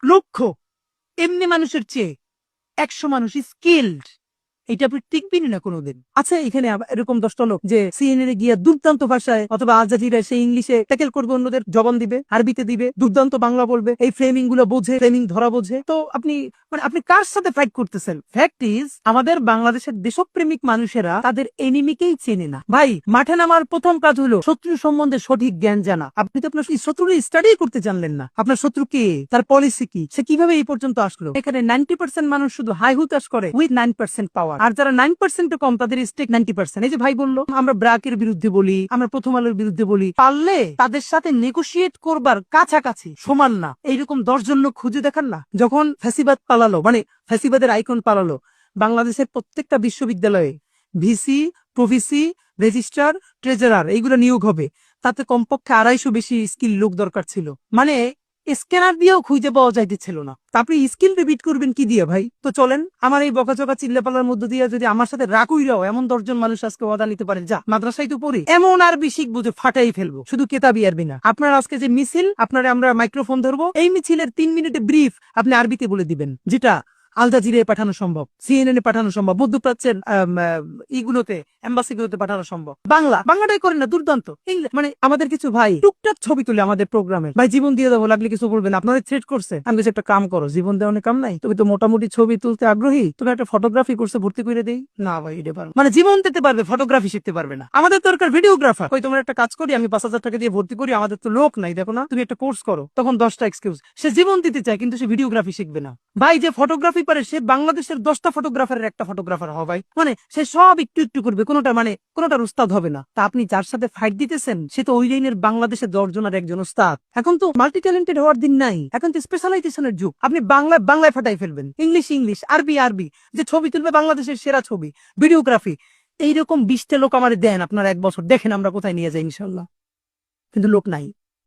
লক্ষ এমনি মানুষের চেয়ে 100 মানুষ স্কিল্ড, এটা আপনি টিকবেন না কোনোদিন। আচ্ছা, এখানে এরকম 10টা লোক যে সিএনএন গিয়ে দুর্দান্ত ভাষায় অথবা আল জাজিরায় সেই ইংলিশে ট্যাকেল করবে, অন্যদের জবান দিবে, আরবিতে দিবে, দুর্দান্ত বাংলা বলবে, এই ফ্রেমিং গুলো বোঝে, ফ্রেমিং ধরা বোঝে। তো আপনি আপনি কার সাথে ফাইট করতেছেন? ফ্যাক্ট ইজ, আমাদের বাংলাদেশের দেশপ্রেমিক মানুষেরা তাদের এনিমিকেই চেনে না। ভাই, মাঠে নামার প্রথম কাজ হলো শত্রু সম্বন্ধে সঠিক জ্ঞান জানা। আপনি তো আপনার শত্রুর স্টাডি করতে জানলেন না, আপনার শত্রু কে, তার পলিসি কি, সে কিভাবে এই পর্যন্ত আসলো। এখানে 90% মানুষ শুধু হাই হুতাশ করে উইথ 9% পাওয়ার, আর যারা 9% কম তাদের স্টেক 90%। এই যে ভাই বললো আমরা ব্রাকের বিরুদ্ধে বলি, আমরা প্রথম আলোর বিরুদ্ধে বলি, পারলে তাদের সাথে নেগোশিয়েট করবার কাছাকাছি সমান না এইরকম 10 জন লোক খুঁজে দেখান না। যখন ফ্যাসিবাদ পালালো, ফ্যাসিবাদের আইকন পালালো, বাংলাদেশের প্রত্যেকটা বিশ্ববিদ্যালয়ে ভিসি, প্রভিসি, রেজিস্ট্রার, ট্রেজারার এইগুলো নিয়োগ হবে। তাতে কমপক্ষে 250 বেশি স্কিল লোক দরকার ছিল। স্ক্যানার দিয়েও খুঁজে পাওয়া যাইতেছিল না। আপনি স্কিল রিপিট করবেন কি দিয়ে ভাই? তো চলেন, আমার এই বকাচকা চিল্লাপাল্লার মধ্য দিয়ে যদি আমার সাথে রাকুইরাও এমন 10 জন মানুষ আজকে ওয়াদা নিতে পারে, যা মাদ্রাসায় তো পড়ি, এমন আরবি শিখবো যে ফাটাই ফেলবো, শুধু কেতাবি আরবি না। আপনার আজকে যে মিছিল, আপনারা আমরা মাইক্রোফোন ধরবো, এই মিছিলের 3 মিনিটে ব্রিফ আপনি আরবিতে বলে দিবেন, যেটা আল জাজিরায় পাঠানো সম্ভব, সিএনএন এ পাঠানো সম্ভব, মধ্যপ্রাচ্যের ইগুলোতে, এম্বাসিগুলোতে পাঠানো সম্ভব। বাংলাটাই করেন না, দুর্দান্ত। আমাদের কিছু ভাই টুকটাক ছবি তুলে আমাদের প্রোগ্রামে, ভাই জীবন দিয়ে দেবো, লাগলে কিছু বলবেন, আপনাদের থ্রেট করছে। আমি কিছু একটা কাম করো, জীবন দেওয়ার কাম নাই, তুমি তো মোটামুটি ছবি তুলতে আগ্রহী, তুমি একটা ফটোগ্রাফি কোর্সে ভর্তি করে দেই না। ভাই এটা পারো, জীবন দিতে পারবে, ফটোগ্রাফি শিখতে পারবে না। আমাদের দরকার ভিডিওগ্রাফার। ওই তোমার একটা কাজ করি, আমি 5,000 টাকা দিয়ে ভর্তি করি, আমাদের তো লোক নাই, দেখো না, তুমি একটা কোর্স করো। তখন 10টা এক্সকিউজ। সে জীবন দিতে চায় কিন্তু সে ভিডিওগ্রাফি শিখবে না। ভাই, যে ফটোগ্রাফি পারে সে বাংলাদেশের 10টা ফটোগ্রাফারের একটা ফটোগ্রাফার হবে। ভাই সে সব একটু একটু করবে, কোনোটার উস্তাদ হবে না। তা আপনি যার সাথে ফাইট দিতেছেন সে তো ওই লাইনের বাংলাদেশের 10 জনের একজন উস্তাদ। এখন তো মাল্টি ট্যালেন্টেড হওয়ার দিন নাই, এখন তো স্পেশালাইজেশনের যুগ। আপনি বাংলায় ফাটাই ফেলবেন, ইংলিশ, আরবি, যে ছবি তুলবে বাংলাদেশের সেরা ছবি, ভিডিওগ্রাফি। এইরকম 20টা লোক আমার দেন, আপনার 1 বছর দেখেন আমরা কোথায় নিয়ে যাই ইনশাল্লাহ। কিন্তু লোক নাই।